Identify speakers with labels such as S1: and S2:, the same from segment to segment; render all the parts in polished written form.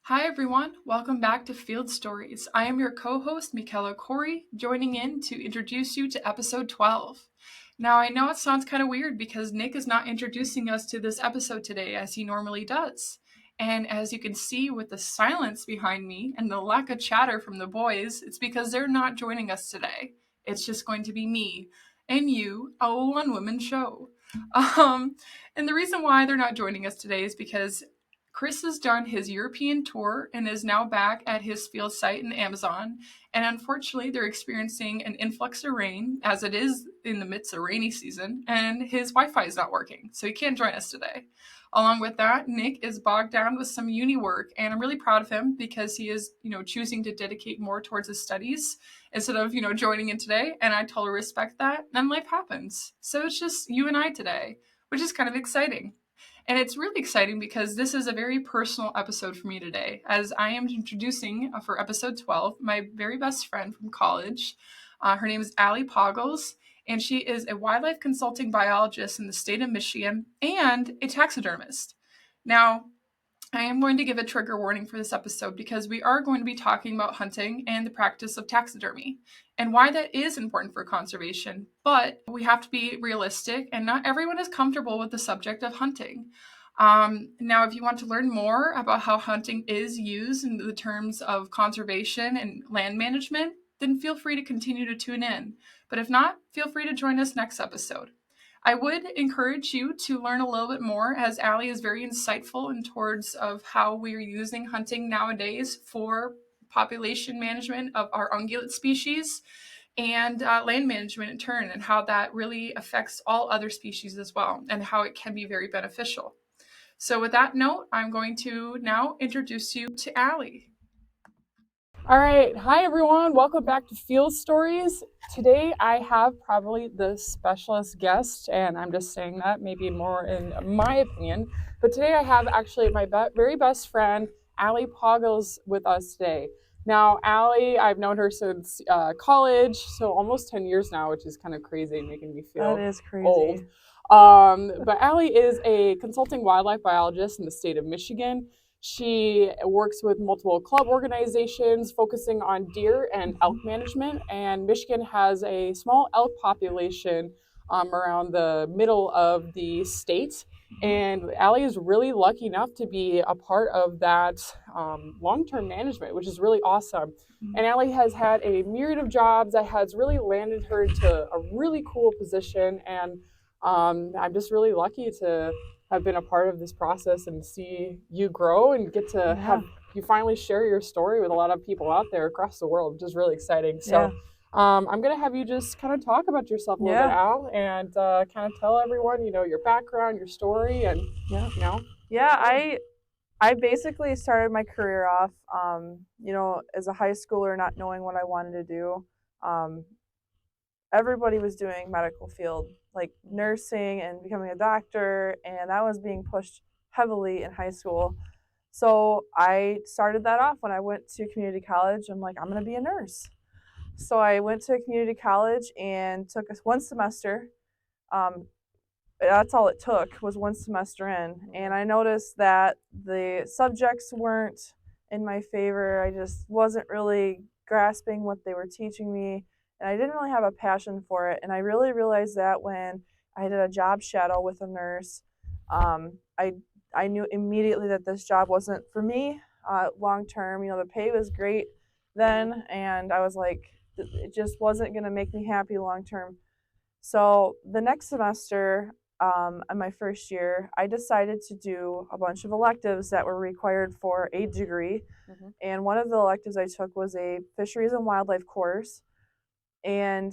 S1: Hi everyone, welcome back to Field Stories. I am your co-host Michela joining in to introduce you to episode 12. Now I know it sounds kind of weird because Nick is not introducing us to this episode today as he normally does. And as you can see with the silence behind me and the lack of chatter from the boys, it's because they're not joining us today. It's just going to be me and you, a one-woman show. Um, and the reason why they're not joining us today is because Chris has done his European tour and is now back at his field site in the Amazon. And unfortunately, they're experiencing an influx of rain as it is in the midst of rainy season, and his Wi Fi is not working, so he can't join us today. Along with that, Nick is bogged down with some uni work, and I'm really proud of him because he is, choosing to dedicate more towards his studies instead of, joining in today. And I totally respect that. And life happens. So it's just you and I today, which is kind of exciting. And it's really exciting because this is a very personal episode for me today, as I am introducing for episode 12 my very best friend from college. Her name is Alleigh Pagels, and she is a wildlife consulting biologist in the state of Michigan and a taxidermist. Now, I am going to give a trigger warning for this episode because we are going to be talking about hunting and the practice of taxidermy and why that is important for conservation. But we have to be realistic, and not everyone is comfortable with the subject of hunting. Now, if you want to learn more about how hunting is used in the terms of conservation and land management, then feel free to continue to tune in. But if not, feel free to join us next episode. I would encourage you to learn a little bit more, as Alleigh is very insightful in towards of how we are using hunting nowadays for population management of our ungulate species and land management in turn, and how that really affects all other species as well, and how it can be very beneficial. So with that note, I'm going to now introduce you to Alleigh. All right. Hi, everyone. Welcome back to Field Stories. Today, I have probably the specialist guest, and I'm just saying that maybe more in my opinion. But today, I have actually my very best friend, Alleigh Pagels, with us today. Now, Alleigh, I've known her since college, so almost 10 years now, which is kind of crazy, making me feel
S2: That is crazy.
S1: old. But Alleigh is a consulting wildlife biologist in the state of Michigan. She works with multiple club organizations focusing on deer and elk management, and Michigan has a small elk population around the middle of the state. And Alleigh is really lucky enough to be a part of that long-term management, which is really awesome. And Alleigh has had a myriad of jobs that has really landed her into a really cool position, and I'm just really lucky to have been a part of this process and see you grow and get to have you finally share your story with a lot of people out there across the world, which is really exciting. So I'm going to have you just kind of talk about yourself a little bit, Al, and kind of tell everyone, your background, your story, and,
S2: I basically started my career off, as a high schooler, not knowing what I wanted to do. Everybody was doing medical field, like nursing and becoming a doctor, and that was being pushed heavily in high school. So I started that off when I went to community college. I'm like, I'm going to be a nurse. So I went to community college and took one semester. That's all it took, was one semester in. And I noticed that the subjects weren't in my favor. I just wasn't really grasping what they were teaching me, and I didn't really have a passion for it. And I really realized that when I did a job shadow with a nurse. I knew immediately that this job wasn't for me long term. The pay was great then, and I was like, it just wasn't going to make me happy long term. So the next semester, in my first year, I decided to do a bunch of electives that were required for a degree. And one of the electives I took was a fisheries and wildlife course. And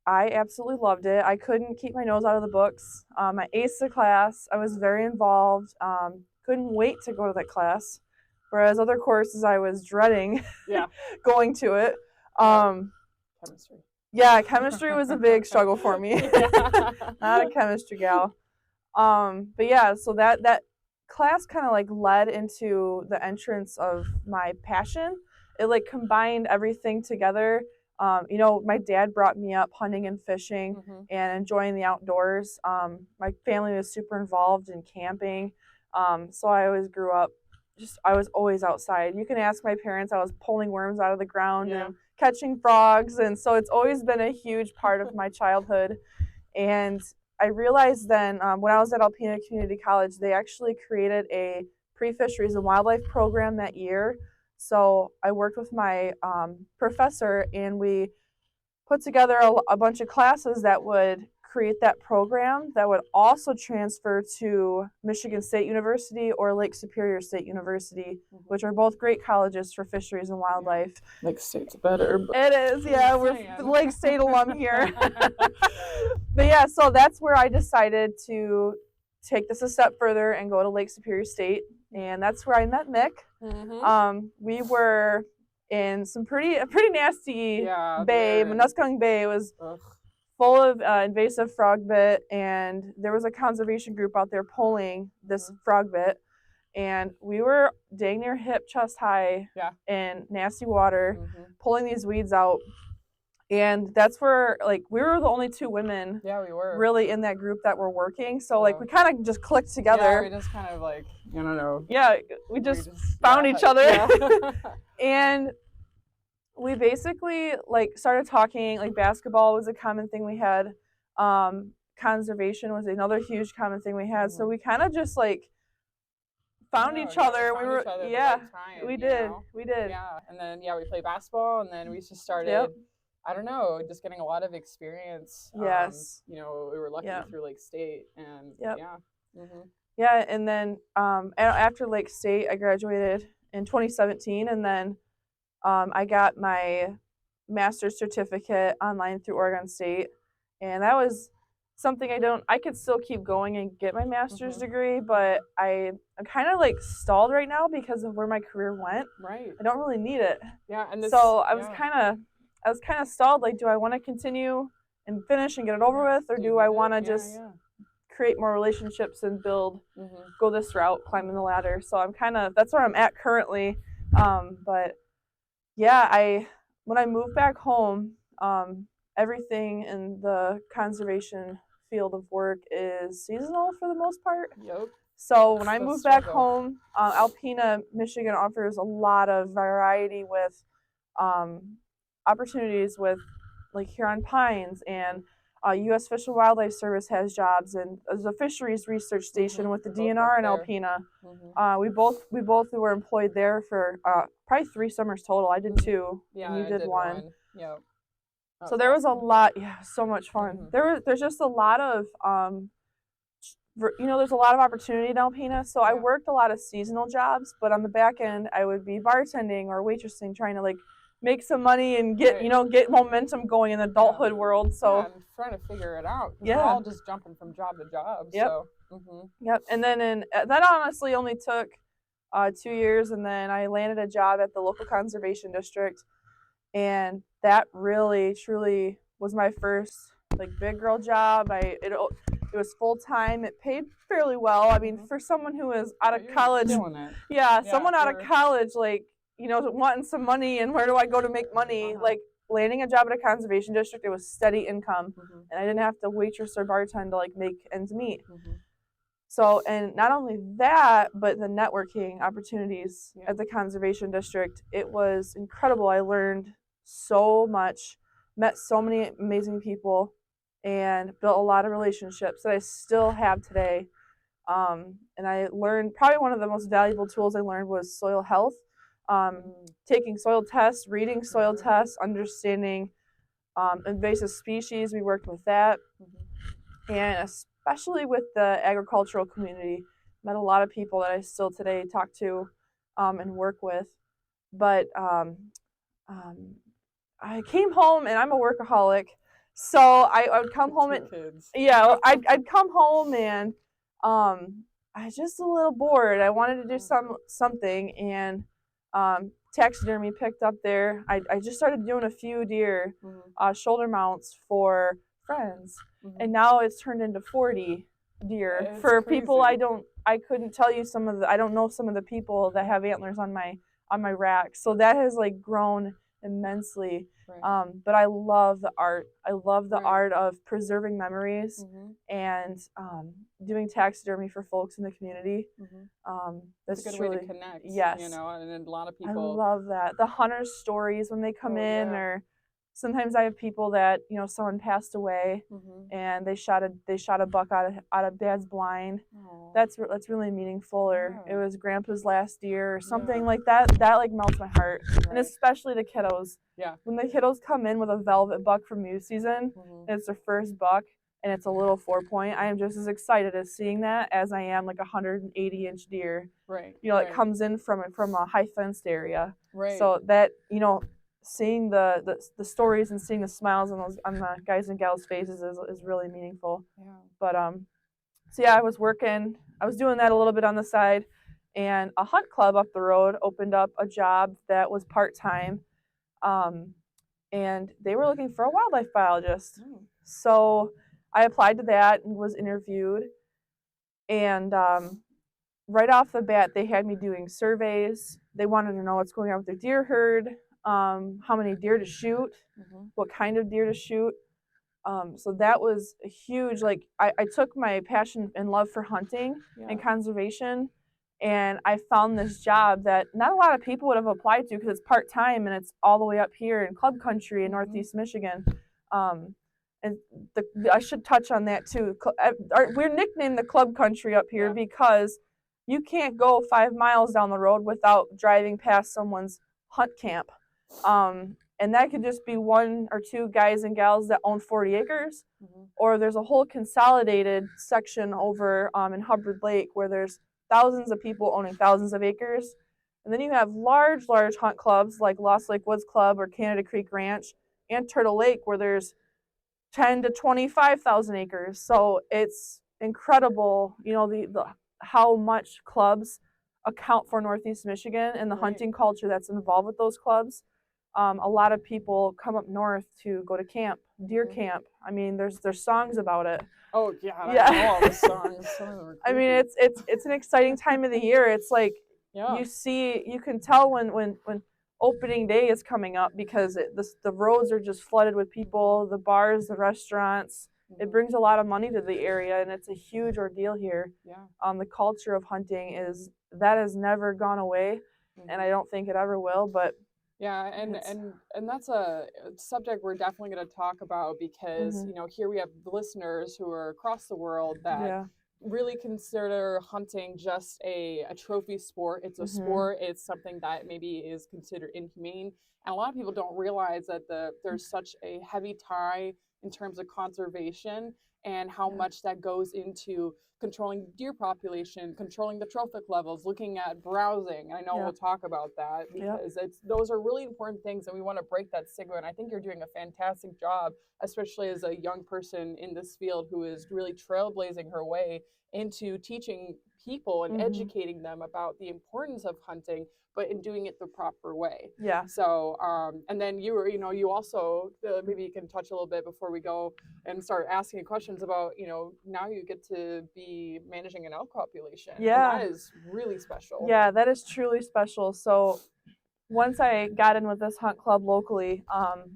S2: I absolutely loved it. I couldn't keep my nose out of the books. I aced the class. I was very involved. Couldn't wait to go to that class. Whereas other courses, I was dreading going to it.
S1: chemistry.
S2: Yeah, chemistry was a big struggle for me. Not a chemistry gal. But yeah, so that class kind of like led into the entrance of my passion. It like combined everything together. My dad brought me up hunting and fishing and enjoying the outdoors. My family was super involved in camping. So I always grew up I was always outside. You can ask my parents. I was pulling worms out of the ground and catching frogs, and so it's always been a huge part of my childhood. And I realized then when I was at Alpena Community College, they actually created a pre-fisheries and wildlife program that year. So I worked with my professor, and we put together a bunch of classes that would create that program that would also transfer to Michigan State University or Lake Superior State University, which are both great colleges for fisheries and wildlife.
S3: Lake State's better. But
S2: it is, yeah. We're Lake State alum here. But yeah, so that's where I decided to take this a step further and go to Lake Superior State, and that's where I met Mick. We were in a pretty nasty bay. Muskogee Bay was full of invasive frog bit, and there was a conservation group out there pulling this frog bit, and we were dang near hip chest high in nasty water, pulling these weeds out. And that's where, like, we were the only two women really in that group that were working. So, like, we kind of just clicked together.
S3: Yeah, we just kind of, like, I don't know.
S2: Yeah, we just found each other. Yeah. And we basically, like, started talking. Like, basketball was a common thing we had. Conservation was another huge common thing we had. So we kind of just, like, found each other. We were, we did.
S3: Yeah, and then, we played basketball, and then we just started... I don't know, just getting a lot of experience.
S2: Yes.
S3: We were lucky through Lake State, and
S2: Yeah, and then after Lake State, I graduated in 2017, and then I got my master's certificate online through Oregon State, and that was something I could still keep going and get my master's degree, but I'm kind of like stalled right now because of where my career went.
S3: Right.
S2: I don't really need it.
S3: Yeah, and
S2: so I was kind of stalled. Like, do I want to continue and finish and get it over with, or do I want to just create more relationships and go this route, climbing the ladder? So that's where I'm at currently. But yeah, when I moved back home, everything in the conservation field of work is seasonal for the most part.
S3: Yep.
S2: So when I moved back home, Alpena, Michigan offers a lot of variety with opportunities with, like, Huron pines, and U.S. Fish and Wildlife Service has jobs, and there's a fisheries research station with the DNR in Alpena. We both were employed there for probably 3 summers total. I did 2, and you did 1.
S3: Yeah.
S2: So there was a lot. Yeah, so much fun. There's just a lot of there's a lot of opportunity in Alpena. So I worked a lot of seasonal jobs, but on the back end, I would be bartending or waitressing, trying to, like, make some money and get get momentum going in the adulthood world. So
S3: I'm trying to figure it out. We're all just jumping from job to job.
S2: Yep.
S3: So.
S2: Yep. And then that honestly only took 2 years, and then I landed a job at the local conservation district, and that really truly was my first, like, big girl job. It was full time. It paid fairly well. I mean, for someone who is out of college, someone out of college, like, wanting some money, and where do I go to make money? Like, landing a job at a conservation district, it was steady income, and I didn't have to waitress or bartend to, like, make ends meet. So, and not only that, but the networking opportunities at the conservation district, it was incredible. I learned so much, met so many amazing people, and built a lot of relationships that I still have today. And I learned, probably one of the most valuable tools I learned was soil health. Taking soil tests, reading soil tests, understanding invasive species. We worked with that, and especially with the agricultural community, met a lot of people that I still today talk to and work with. But I came home, and I'm a workaholic, so I would come home I'd come home, and I was just a little bored. I wanted to do something, and taxidermy picked up there. I just started doing a few deer shoulder mounts for friends, and now it's turned into 40 deer for crazy. People I couldn't tell you I don't know some of the people that have antlers on my rack. So that has, like, grown immensely.
S3: Right.
S2: But I love the art. I love the
S3: Right.
S2: art of preserving memories
S3: Mm-hmm.
S2: and doing taxidermy for folks in the community.
S3: Mm-hmm. It's a
S2: That's
S3: good way to
S2: truly,
S3: connect, you
S2: yes,
S3: know, and a lot of
S2: I
S3: people.
S2: love that. The hunters' stories when they come
S3: Oh
S2: in,
S3: yeah.
S2: or sometimes I have people that, someone passed away
S3: Mm-hmm.
S2: and they shot a buck out of dad's blind.
S3: Oh.
S2: That's really meaningful. Or it
S3: Yeah.
S2: was grandpa's last deer or something
S3: Yeah.
S2: like that. That like melts my heart. And
S3: Right.
S2: especially the kiddos.
S3: Yeah.
S2: When the kiddos come in with a velvet buck from youth season,
S3: Mm-hmm.
S2: and it's their first buck and it's a little 4 point, I am just as excited as seeing that as I am like a 180-inch deer.
S3: Right.
S2: That
S3: Right.
S2: comes in from a high fenced area.
S3: Right.
S2: So that, seeing the stories and seeing the smiles on the guys and gals faces is really meaningful.
S3: Yeah.
S2: But so yeah, I was doing that a little bit on the side, and a hunt club up the road opened up a job that was part-time, and they were looking for a wildlife biologist.
S3: Mm.
S2: So I applied to that and was interviewed, and right off the bat, they had me doing surveys. They wanted to know what's going on with their deer herd, how many deer to shoot,
S3: Mm-hmm.
S2: what kind of deer to shoot. So that was a huge, like, I took my passion and love for hunting
S3: Yeah.
S2: and conservation, and I found this job that not a lot of people would have applied to because it's part-time and it's all the way up here in club country in Northeast Michigan. Um, and I should touch on that too. We're nicknamed the club country up here because you can't go 5 miles down the road without driving past someone's hunt camp. And that could just be one or two guys and gals that own 40 acres, or there's a whole consolidated section over in Hubbard Lake where there's thousands of people owning thousands of acres. And then you have large hunt clubs like Lost Lake Woods Club or Canada Creek Ranch and Turtle Lake where there's 10 to 25,000 acres. So it's incredible, the how much clubs account for Northeast Michigan and the hunting culture that's involved with those clubs. A lot of people come up north to go to camp, deer camp. I mean, there's songs about it.
S3: Oh yeah,
S2: Yeah.
S3: I know all the songs. Some of them are
S2: I mean,
S3: creepy.
S2: it's an exciting time of the year. It's like
S3: Yeah.
S2: you can tell when opening day is coming up because the roads are just flooded with people, the bars, the restaurants. It brings a lot of money to the area, and it's a huge ordeal here.
S3: Yeah.
S2: The culture of hunting has never gone away, and I don't think it ever will. But
S3: yeah, and that's a subject we're definitely going to talk about because you know here we have listeners who are across the world that really consider hunting just a trophy sport. It's a sport. It's something that maybe is considered inhumane, and a lot of people don't realize that there's such a heavy tie in terms of conservation and how much that goes into controlling deer population, controlling the trophic levels, looking at browsing. I know we'll talk about that because those are really important things, and we want to break that stigma. And I think you're doing a fantastic job, especially as a young person in this field who is really trailblazing her way into teaching people and educating them about the importance of hunting, but in doing it the proper way.
S2: Yeah.
S3: So, and then you also maybe you can touch a little bit before we go and start asking questions about, now you get to be managing an elk population.
S2: Yeah.
S3: And that is really special.
S2: Yeah, that is truly special. So once I got in with this hunt club locally,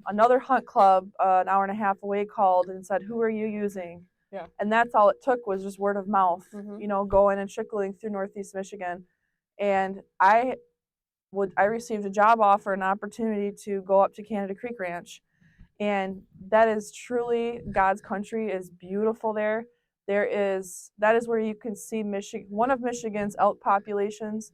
S2: another hunt club an hour and a half away called and said, "Who are you using?"
S3: Yeah.
S2: And that's all it took was just word of mouth, going and trickling through Northeast Michigan. And I received a job offer, an opportunity to go up to Canada Creek Ranch. And that is truly God's country. Is beautiful there. That is where you can see one of Michigan's elk populations.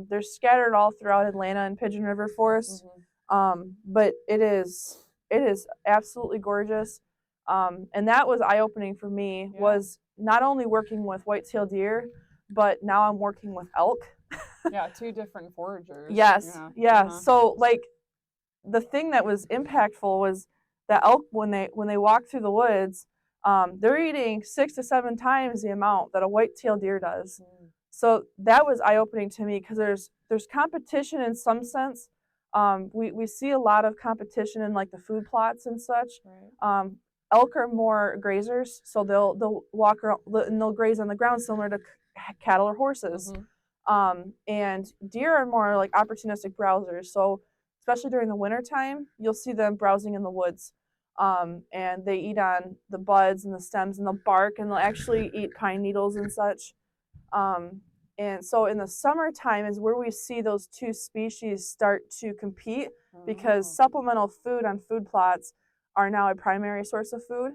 S2: They're scattered all throughout Atlanta and Pigeon River Forest, but it is absolutely gorgeous. And that was eye opening for me. Was not only working with white-tailed deer, but now I'm working with elk.
S3: Yeah, two different foragers.
S2: Yes, yeah. So like, the thing that was impactful was that elk when they walk through the woods, they're eating 6 to 7 times the amount that a white-tailed deer does. So that was eye-opening to me because there's competition in some sense. We see a lot of competition in like the food plots and such. Elk are more grazers, so they'll walk around and they'll graze on the ground similar to cattle or horses. And deer are more like opportunistic browsers. So especially during the winter time, you'll see them browsing in the woods. And they eat on the buds and the stems and the bark, and they'll actually eat pine needles and such. And so in the summertime is where we see those two species start to compete, because supplemental food on food plots are now a primary source of food.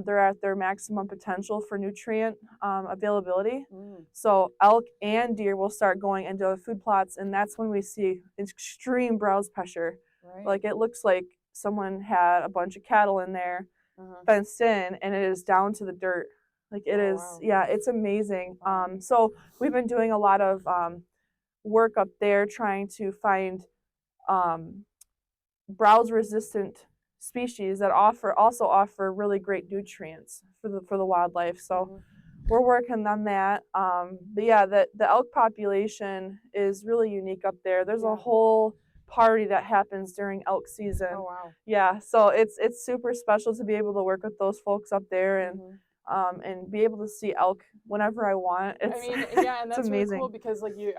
S2: They're at their maximum potential for nutrient availability. So elk and deer will start going into the food plots, and that's when we see extreme browse pressure. Like it looks like someone had a bunch of cattle in there, fenced in, and it is down to the dirt. Like it is, yeah, it's amazing. So we've been doing a lot of work up there trying to find browse resistant species that also offer really great nutrients for the wildlife. So we're working on that. But yeah, the elk population is really unique up there. There's a whole party that happens during elk season.
S3: Oh wow.
S2: Yeah, so it's super special to be able to work with those folks up there and be able to see elk whenever I want.
S3: I mean, yeah, and that's really cool because like you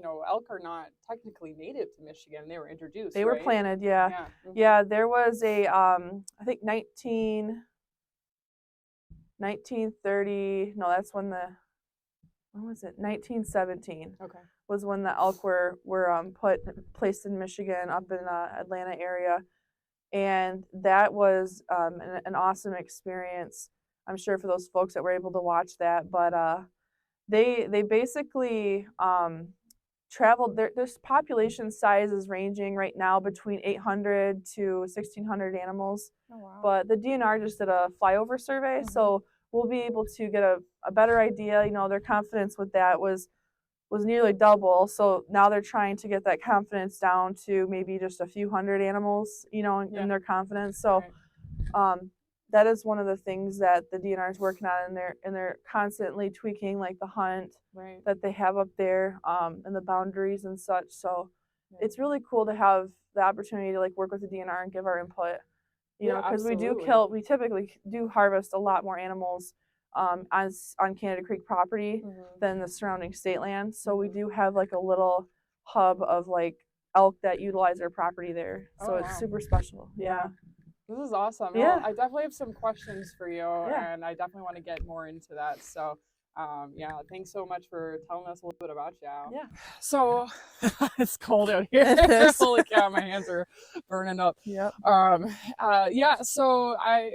S3: know, elk are not technically native to Michigan. They were introduced.
S2: They were planted, yeah. Yeah, there was a I think 1930. No, that's when when was it? 1917.
S3: Okay.
S2: Was when the elk were placed in Michigan, up in the Atlanta area, and that was an awesome experience. I'm sure for those folks that were able to watch that, but they basically traveled. Their population size is ranging right now between 800 to 1,600 animals.
S3: Oh, wow.
S2: But the DNR just did a flyover survey, so we'll be able to get a better idea. You know, their confidence with that was nearly double. So now they're trying to get that confidence down to maybe just a few hundred animals, you know, in their confidence. So that is one of the things that the DNR is working on, and they're constantly tweaking like the hunt that they have up there, and the boundaries and such. So it's really cool to have the opportunity to like work with the DNR and give our input, you know, because we typically do harvest a lot more animals on Canada Creek property than the surrounding state land. So we do have like a little hub of like elk that utilize our property there. So it's super special. Yeah.
S3: This is awesome.
S2: Yeah.
S3: Well, I definitely have some questions for you, and I definitely want to get more into that. So, yeah, thanks so much for telling us a little bit about you.
S2: Yeah.
S3: So, it's cold out here. Holy cow, my hands are burning up.
S2: Yep.
S3: Yeah. So I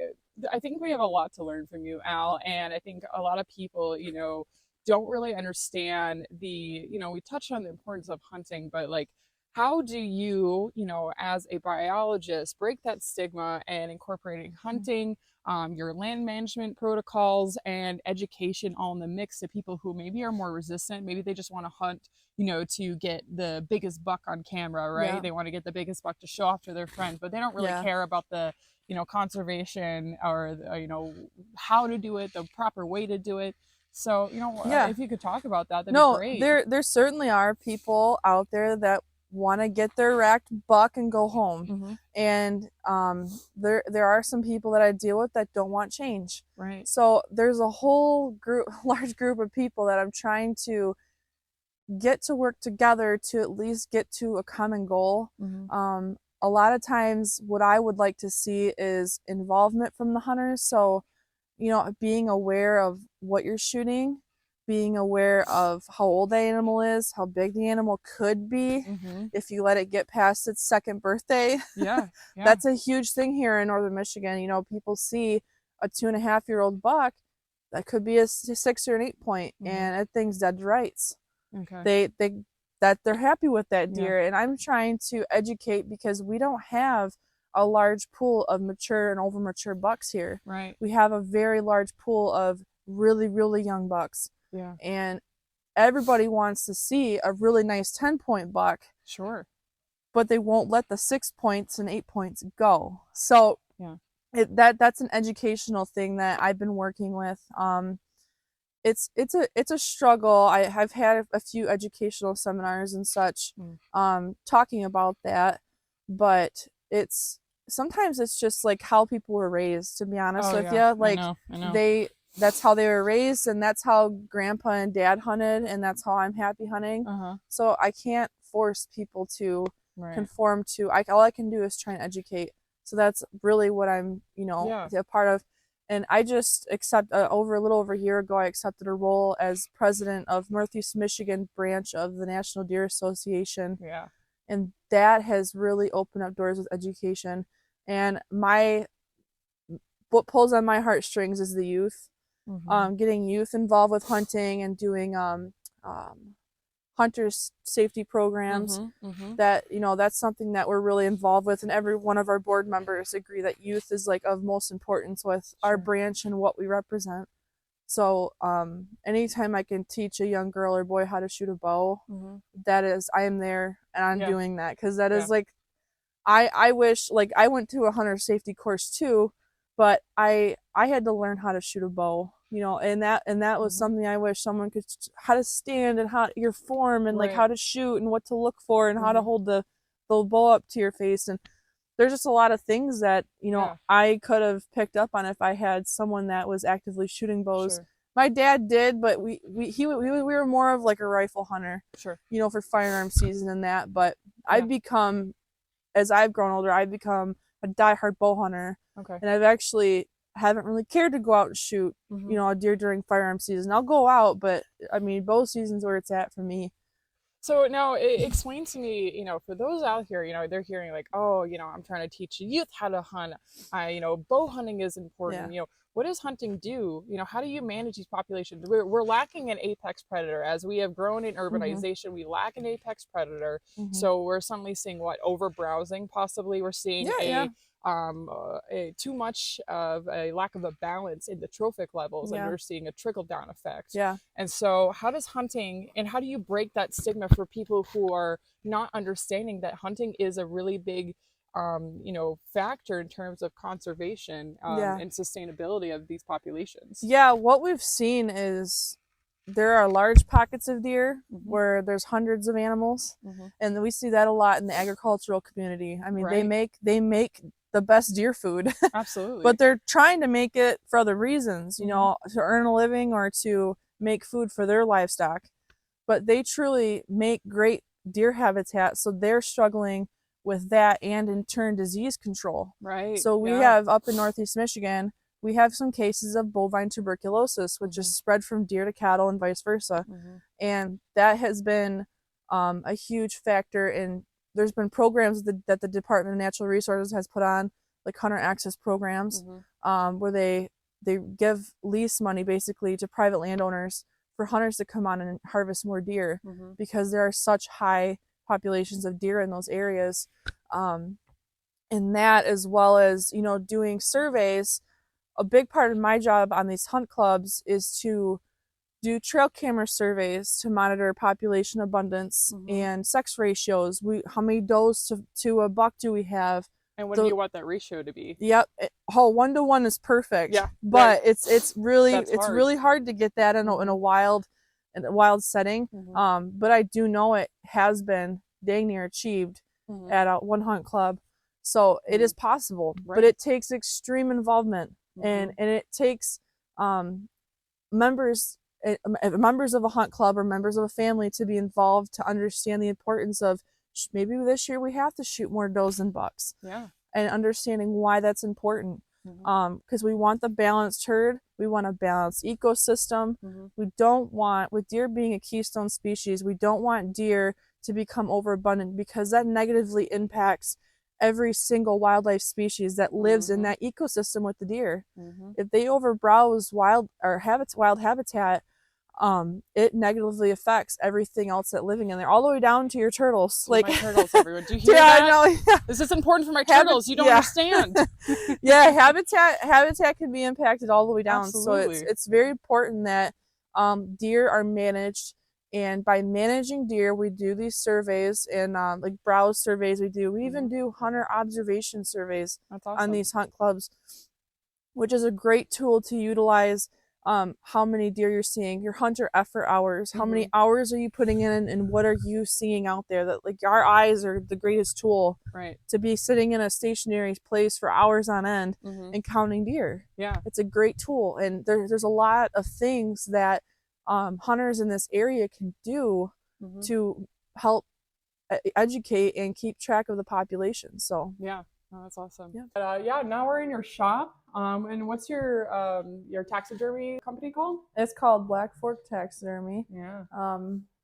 S3: think we have a lot to learn from you, Al, and I think a lot of people, you know, don't really understand you know, we touched on the importance of hunting, but like, how do you, you know, as a biologist, break that stigma and incorporating hunting, your land management protocols, and education all in the mix to people who maybe are more resistant? Maybe they just want to hunt, you know, to get the biggest buck on camera, right? Yeah. They want to get the biggest buck to show off to their friends, but they don't really care about the, you know, conservation or, you know, how to do it, the proper way to do it. So, you know, if you could talk about that, that'd be great.
S2: There certainly are people out there that want to get their racked buck and go home. And there are some people that I deal with that don't want change.
S3: Right.
S2: So there's a whole large group of people that I'm trying to get to work together to at least get to a common goal. A lot of times what I would like to see is involvement from the hunters. So, you know, being aware of what you're shooting, being aware of how old the animal is, how big the animal could be if you let it get past its second birthday.
S3: Yeah.
S2: That's a huge thing here in northern Michigan. You know, people see a 2.5-year-old buck that could be a 6 or an 8 point, and that thing's dead to rights.
S3: Okay.
S2: They're happy with that deer, and I'm trying to educate because we don't have a large pool of mature and over mature bucks here.
S3: Right.
S2: We have a very large pool of really, really young bucks.
S3: Yeah.
S2: And everybody wants to see a really nice 10-point buck.
S3: Sure.
S2: But they won't let the 6 points and 8 points go. So that's an educational thing that I've been working with. It's a struggle. I've had a few educational seminars and such talking about that, but sometimes it's just like how people were raised, to be honest with you. Like
S3: I know.
S2: That's how they were raised, and that's how grandpa and dad hunted, and that's how I'm happy hunting. So I can't force people to conform to. All I can do is try and educate. So that's really what I'm, a part of. And I just over a little over a year ago, I accepted a role as president of Northeast Michigan branch of the National Deer Association.
S3: Yeah.
S2: And that has really opened up doors with education. And what pulls on my heartstrings is the youth. Getting youth involved with hunting and doing hunters safety programs. That that's something that we're really involved with, and every one of our board members agree that youth is like of most importance with our branch and what we represent. So anytime I can teach a young girl or boy how to shoot a bow, I am there and I'm doing that, because that is like I wish, like, I went to a hunter safety course too, but I had to learn how to shoot a bow, and that was something I wish someone could, how to stand and how your form and like how to shoot and what to look for and how to hold the bow up to your face. And there's just a lot of things that I could have picked up on if I had someone that was actively shooting bows. My dad did, but we were more of like a rifle hunter, for firearm season and that. But I've become, as I've grown older, I've become a diehard bow hunter. And I've actually haven't really cared to go out and shoot, a deer during firearm season. I'll go out, but I mean, bow season's where it's at for me.
S3: So now explain to me, for those out here, they're hearing like, oh, I'm trying to teach youth how to hunt. Bow hunting is important. What does hunting do? How do you manage these populations? We're lacking an apex predator. As we have grown in urbanization, we lack an apex predator. So we're suddenly seeing overbrowsing, possibly. We're seeing too much of a lack of a balance in the trophic levels, and we're seeing a trickle down effect. And so how does hunting, and how do you break that stigma for people who are not understanding that hunting is a really big factor in terms of conservation and sustainability of these populations?
S2: What we've seen is there are large pockets of deer where there's hundreds of animals, and we see that a lot in the agricultural community. I mean, they make the best deer food.
S3: Absolutely.
S2: But they're trying to make it for other reasons, to earn a living or to make food for their livestock. But they truly make great deer habitat, so they're struggling with that, and in turn disease control. So we have up in Northeast Michigan, we have some cases of bovine tuberculosis, which is spread from deer to cattle and vice versa. And that has been a huge factor in, there's been programs that the Department of Natural Resources has put on, like hunter access programs, where they give lease money basically to private landowners for hunters to come on and harvest more deer, because there are such high populations of deer in those areas. And that, as well as doing surveys. A big part of my job on these hunt clubs is to do trail camera surveys to monitor population abundance and sex ratios. How many does to a buck do we have?
S3: And what do you want that ratio to be?
S2: 1 to 1 is perfect. But it's really hard to get that in a wild setting. But I do know it has been dang near achieved at one hunt club. So it is possible, but it takes extreme involvement, and it takes members of a hunt club or members of a family to be involved, to understand the importance of, maybe this year we have to shoot more does than bucks. And understanding why that's important. Because we want the balanced herd, we want a balanced ecosystem. We don't want, with deer being a keystone species, we don't want deer to become overabundant, because that negatively impacts every single wildlife species that lives in that ecosystem with the deer. If they overbrowse wild habitat, it negatively affects everything else that living in there, all the way down to your turtles.
S3: Like my turtles, everyone. Do you hear that? I know. This is important for my turtles. You don't understand.
S2: Habitat can be impacted all the way down.
S3: Absolutely.
S2: So it's very important that deer are managed. And by managing deer, we do these surveys, and like browse surveys. We even do hunter observation surveys on these hunt clubs, which is a great tool to utilize. How many deer you're seeing, your hunter effort hours, how many hours are you putting in, and what are you seeing out there? That, like, our eyes are the greatest tool to be sitting in a stationary place for hours on end and counting deer. It's a great tool, and there's a lot of things that hunters in this area can do to help educate and keep track of the population. So
S3: yeah, oh, that's awesome.
S2: Yeah.
S3: Yeah, now we're in your shop. And what's your taxidermy company called?
S2: It's called Black Fork Taxidermy.
S3: Yeah.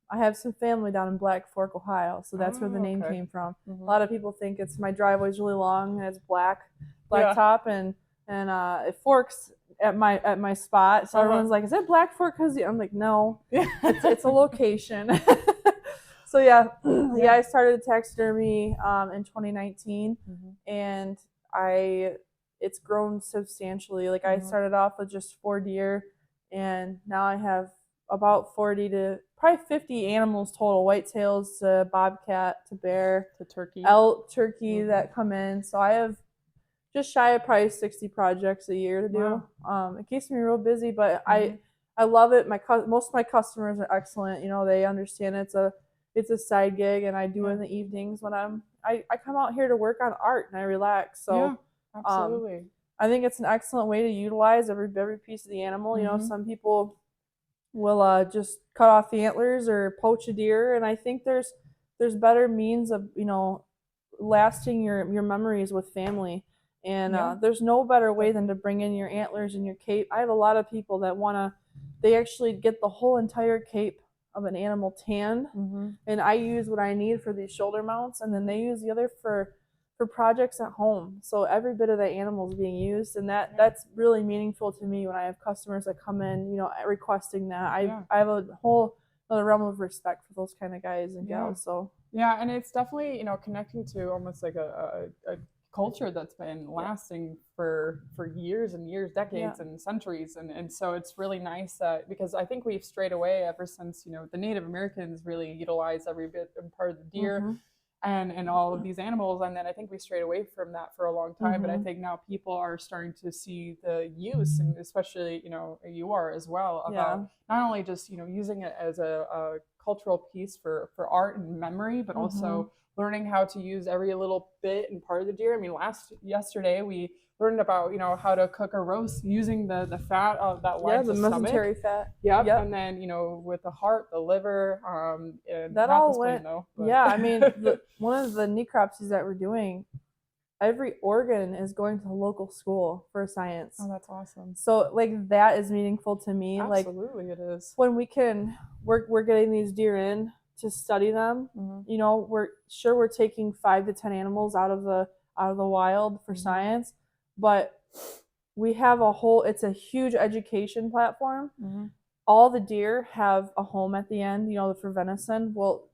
S2: I have some family down in Black Fork, Ohio, so that's where the name
S3: okay.
S2: came from.
S3: Mm-hmm.
S2: A lot of people think it's my driveway's really long and it's black
S3: Yeah.
S2: top, and it forks at my spot. So everyone's like, "Is it Black Fork?" Because I'm like, "No, it's a location." So yeah, I started taxidermy in 2019, and it's grown substantially. Like I started off with just 4 deer, and now I have about 40 to probably 50 animals total, whitetails to bobcat to bear
S3: to turkey,
S2: elk, turkey that come in. So I have just shy of probably 60 projects a year to do. Wow. It keeps me real busy, but I love it. Most of my customers are excellent. You know, they understand it's a side gig, and I do it in the evenings when I come out here to work on art and I relax. So
S3: absolutely.
S2: I think it's an excellent way to utilize every piece of the animal. You know, some people will just cut off the antlers or poach a deer, and I think there's better means of, you know, lasting your memories with family. And there's no better way than to bring in your antlers and your cape. I have a lot of people that they actually get the whole entire cape of an animal tanned, and I use what I need for these shoulder mounts, and then they use the other for projects at home. So every bit of that animal is being used, and that's really meaningful to me when I have customers that come in, you know, requesting that. I have a whole other realm of respect for those kind of guys and gals. So
S3: yeah, and it's definitely, you know, connecting to almost like a culture that's been lasting for years and years, decades and centuries, and so it's really nice that, because I think we've strayed away ever since, you know, the Native Americans really utilized every bit and part of the deer and all of these animals, and then I think we strayed away from that for a long time. But I think now people are starting to see the use, and especially, you know, you are as well, about not only just, you know, using it as a cultural piece for art and memory, but also learning how to use every little bit and part of the deer. I mean, yesterday we learned about, you know, how to cook a roast using the fat of that lines
S2: the mesentery fat.
S3: Yep. And then, you know, with the heart, the liver, and
S2: that
S3: not
S2: all
S3: the spleen,
S2: went.
S3: though,
S2: Yeah, I mean, one of the necropsies that we're doing, every organ is going to the local school for science.
S3: Oh, that's awesome.
S2: So like that is meaningful to me.
S3: Absolutely, it is.
S2: When we're getting these deer in to study them. You know, we're taking 5 to 10 animals out of the wild for science, but we have it's a huge education platform. All the deer have a home at the end, you know, for venison. Well,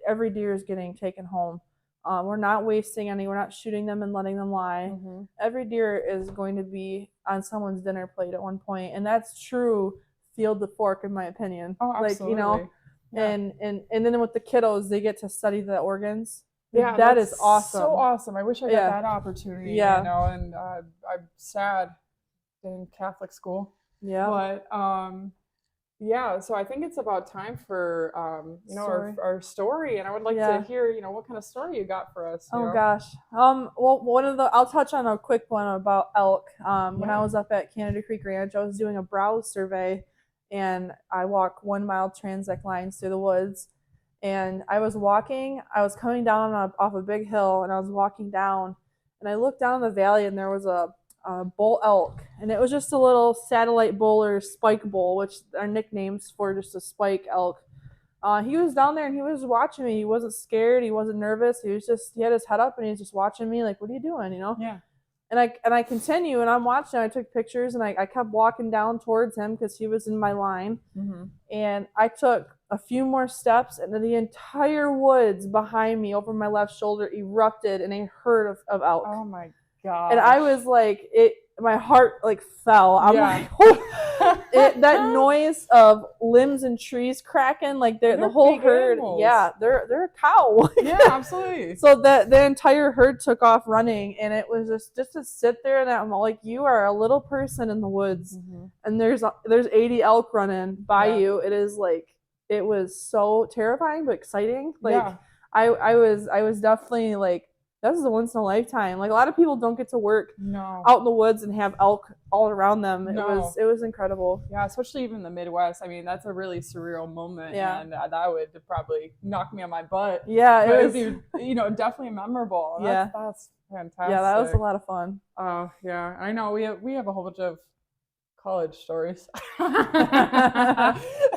S2: every deer is getting taken home. We're not wasting any. We're not shooting them and letting them lie. Every deer is going to be on someone's dinner plate at one point, and that's true field to fork, in my opinion.
S3: Oh, absolutely.
S2: Like, you know, and then with the kiddos, they get to study the organs.
S3: Yeah,
S2: that is awesome.
S3: So awesome. I wish I got that opportunity.
S2: Yeah.
S3: You know, and I'm sad in Catholic school.
S2: Yeah.
S3: But yeah, so I think it's about time for you know, our story, and I would like to hear, you know, what kind of story you got for us.
S2: Oh gosh. Well, I'll touch on a quick one about elk. When I was up at Canada Creek Ranch, I was doing a browse survey, and I walk 1 mile transect lines through the woods. And I was coming down off a big hill, and I was walking down, and I looked down the valley, and there was a bull elk, and it was just a little satellite bull or spike bull, which are nicknames for just a spike elk. He was down there and he was watching me. He wasn't scared. He wasn't nervous. He had his head up and he was just watching me like, what are you doing? You know?
S3: Yeah.
S2: And I continue and I'm watching. I took pictures and I kept walking down towards him because he was in my line. And I took a few more steps and then the entire woods behind me over my left shoulder erupted in a herd of elk.
S3: Oh my God.
S2: And I was like, my heart like fell. I'm like, that noise of limbs and trees cracking, like the whole herd.
S3: Animals.
S2: Yeah, they're a cow.
S3: Yeah, absolutely.
S2: So the entire herd took off running, and it was just to sit there, and I'm like, you are a little person in the woods, and there's 80 elk running by you. It was so terrifying but exciting. Like I was definitely like this is a once in a lifetime. Like, a lot of people don't get to work out in the woods and have elk all around them. It was incredible.
S3: Yeah, especially even in the Midwest. I mean, that's a really surreal moment, and that would probably knock me on my butt.
S2: Yeah,
S3: it would be, you know, definitely memorable. That's fantastic.
S2: Yeah, that was a lot of fun.
S3: Oh yeah, I know. We have a whole bunch of college stories.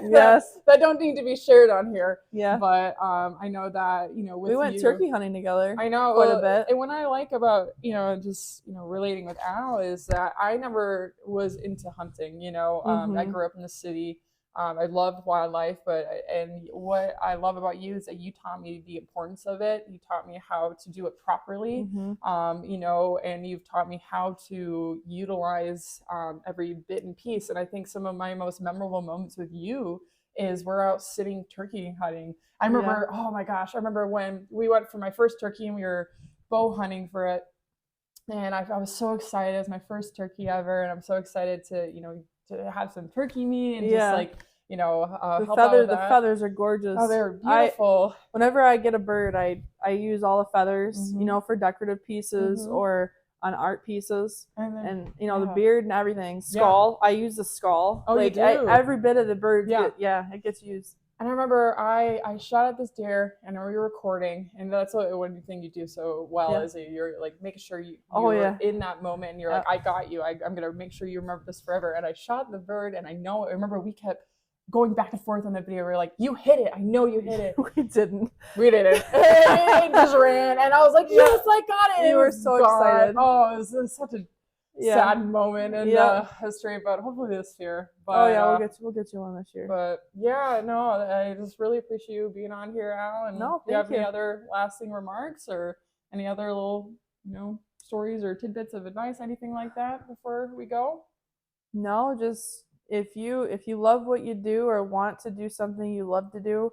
S2: Yes,
S3: that don't need to be shared on here.
S2: Yeah,
S3: but I know that, you know, with
S2: we went turkey hunting together.
S3: I know
S2: quite a bit.
S3: And what I like about, you know, just, you know, relating with Al is that I never was into hunting. You know, I grew up in the city. I loved wildlife, and what I love about you is that you taught me the importance of it. You taught me how to do it properly, you know, and you've taught me how to utilize every bit and piece. And I think some of my most memorable moments with you is we're out sitting turkey hunting. I remember, oh my gosh, I remember when we went for my first turkey and we were bow hunting for it. And I was so excited. It was my first turkey ever. And I'm so excited to, you know, to have some turkey meat and just like, you know, help out with that.
S2: The feathers are gorgeous.
S3: Oh, they're beautiful.
S2: Whenever I get a bird, I use all the feathers, you know, for decorative pieces or on art pieces, and you know, the beard and everything. Skull, I use the skull.
S3: Oh,
S2: like
S3: you do?
S2: every bit of the bird. It gets used.
S3: And I remember I shot at this deer, and we were recording, and that's one thing you do so well is that you're like making sure you're in that moment, and you're like, I got you. I'm gonna make sure you remember this forever. And I shot the bird, and I remember we kept going back and forth on the video. We were like, you hit it. I know you hit it.
S2: We didn't.
S3: It just ran, and I was like, yes, I got it.
S2: You were so excited.
S3: Oh, it was such a sad moment in history, but hopefully this year. But,
S2: we'll get you on this year.
S3: But yeah, no, I just really appreciate you being on here, Al. And do you have any other lasting remarks or any other little, you know, stories or tidbits of advice, anything like that before we go?
S2: No, just if you love what you do or want to do something you love to do,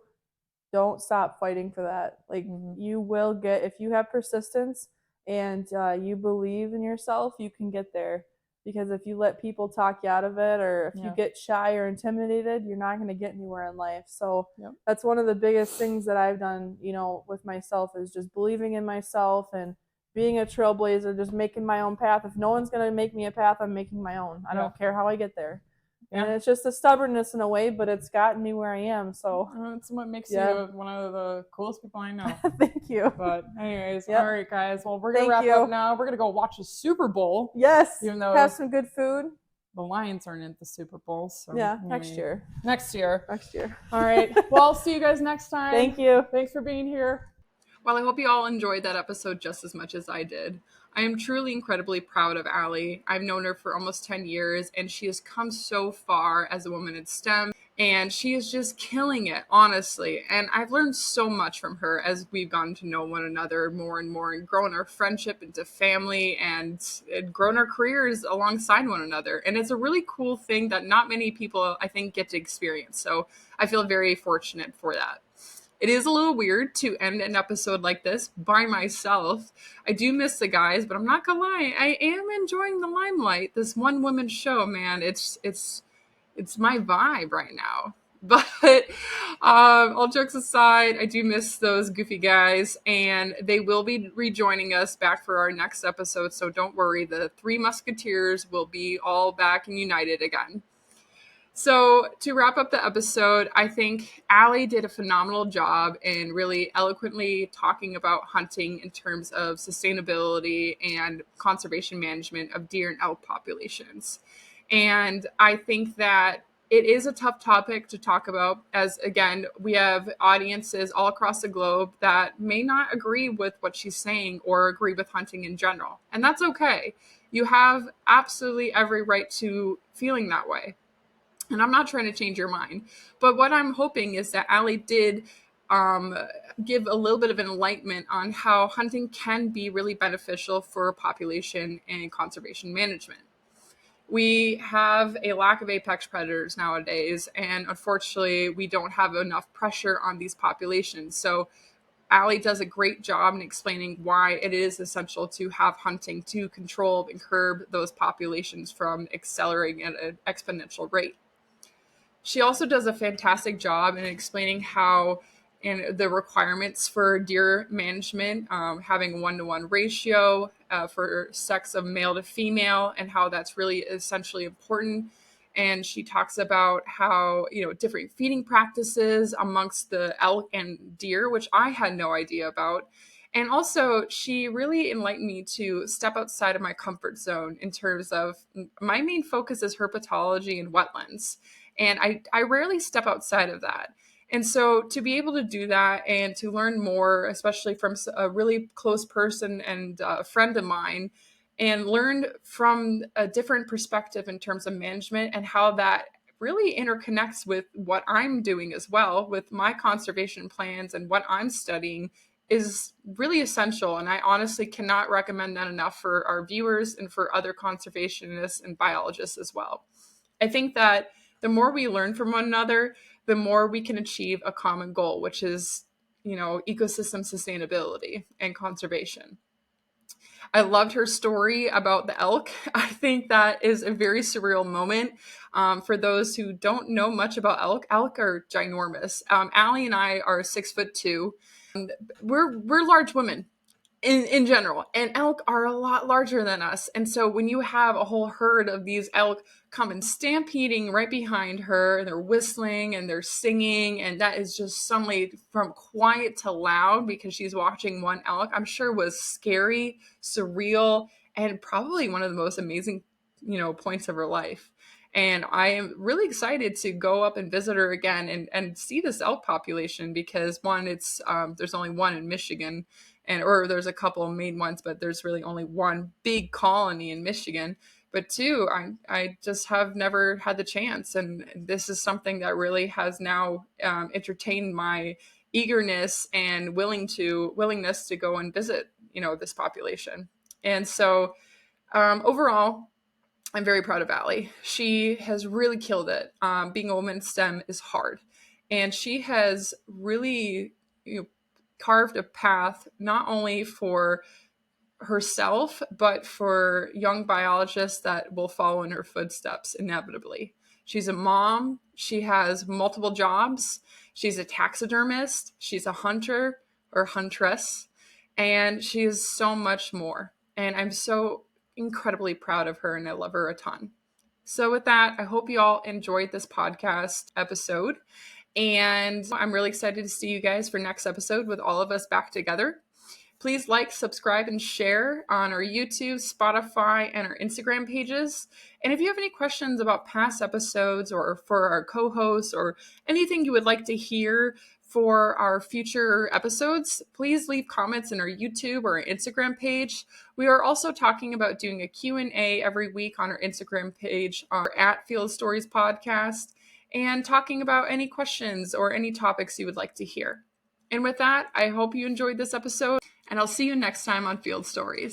S2: don't stop fighting for that. Like, you will get, if you have persistence and you believe in yourself, you can get there. Because if you let people talk you out of it, or if you get shy or intimidated, you're not going to get anywhere in life. So that's one of the biggest things that I've done, you know, with myself, is just believing in myself and being a trailblazer, just making my own path. If no one's going to make me a path, I'm making my own. I don't care how I get there. And it's just a stubbornness in a way, but it's gotten me where I am. So
S3: it's what makes you one of the coolest people I know.
S2: Thank you.
S3: But anyways, all right, guys. Well, we're gonna wrap up now. We're gonna go watch the Super Bowl.
S2: Yes.
S3: Even though
S2: have some good food.
S3: The Lions aren't in the Super Bowl, so
S2: next year.
S3: Next year.
S2: All
S3: right. Well, I'll see you guys next time.
S2: Thank you.
S3: Thanks for being here.
S1: Well, I hope you all enjoyed that episode just as much as I did. I am truly incredibly proud of Alleigh. I've known her for almost 10 years, and she has come so far as a woman in STEM, and she is just killing it, honestly. And I've learned so much from her as we've gotten to know one another more and more, and grown our friendship into family, and grown our careers alongside one another. And it's a really cool thing that not many people, I think, get to experience. So I feel very fortunate for that. It is a little weird to end an episode like this by myself. I do miss the guys, but I'm not gonna lie, I am enjoying the limelight. This one woman show, man, it's my vibe right now. But all jokes aside, I do miss those goofy guys, and they will be rejoining us back for our next episode. So don't worry, the Three Musketeers will be all back and united again. So to wrap up the episode, I think Alleigh did a phenomenal job in really eloquently talking about hunting in terms of sustainability and conservation management of deer and elk populations. And I think that it is a tough topic to talk about, as again, we have audiences all across the globe that may not agree with what she's saying or agree with hunting in general. And that's okay. You have absolutely every right to feeling that way. And I'm not trying to change your mind. But what I'm hoping is that Alleigh did give a little bit of enlightenment on how hunting can be really beneficial for population and conservation management. We have a lack of apex predators nowadays, and unfortunately, we don't have enough pressure on these populations. So Alleigh does a great job in explaining why it is essential to have hunting to control and curb those populations from accelerating at an exponential rate. She also does a fantastic job in explaining how and the requirements for deer management, having 1-to-1 ratio for sex of male to female, and how that's really essentially important. And she talks about how, different feeding practices amongst the elk and deer, which I had no idea about. And also, she really enlightened me to step outside of my comfort zone in terms of my main focus is herpetology and wetlands. And I rarely step outside of that. And so to be able to do that and to learn more, especially from a really close person and a friend of mine, and learn from a different perspective in terms of management and how that really interconnects with what I'm doing as well with my conservation plans and what I'm studying is really essential. And I honestly cannot recommend that enough for our viewers and for other conservationists and biologists as well. I think that the more we learn from one another, the more we can achieve a common goal, which is, ecosystem sustainability and conservation. I loved her story about the elk. I think that is a very surreal moment. For those who don't know much about elk are ginormous. Alleigh and I are 6'2". We're large women in general, and elk are a lot larger than us. And so when you have a whole herd of these elk come and stampeding right behind her, and they're whistling and they're singing, and that is just suddenly from quiet to loud because she's watching one elk, I'm sure was scary, surreal, and probably one of the most amazing, points of her life. And I am really excited to go up and visit her again and see this elk population because one, it's there's only one in Michigan, or there's a couple of main ones, but there's really only one big colony in Michigan. But two, I just have never had the chance, and this is something that really has now entertained my eagerness and willingness to go and visit, this population. And so overall, I'm very proud of Alleigh. She has really killed it. Being a woman in STEM is hard, and she has really, carved a path not only for herself, but for young biologists that will follow in her footsteps inevitably. She's a mom. She has multiple jobs. She's a taxidermist. She's a hunter or huntress. And she is so much more. And I'm so incredibly proud of her and I love her a ton. So, with that, I hope you all enjoyed this podcast episode. And I'm really excited to see you guys for next episode with all of us back together. Please like, subscribe, and share on our YouTube, Spotify, and our Instagram pages. And if you have any questions about past episodes or for our co-hosts or anything you would like to hear for our future episodes, please leave comments in our YouTube or our Instagram page. We are also talking about doing a Q&A every week on our Instagram page at Field Stories Podcast and talking about any questions or any topics you would like to hear. And with that, I hope you enjoyed this episode, and I'll see you next time on Field Stories.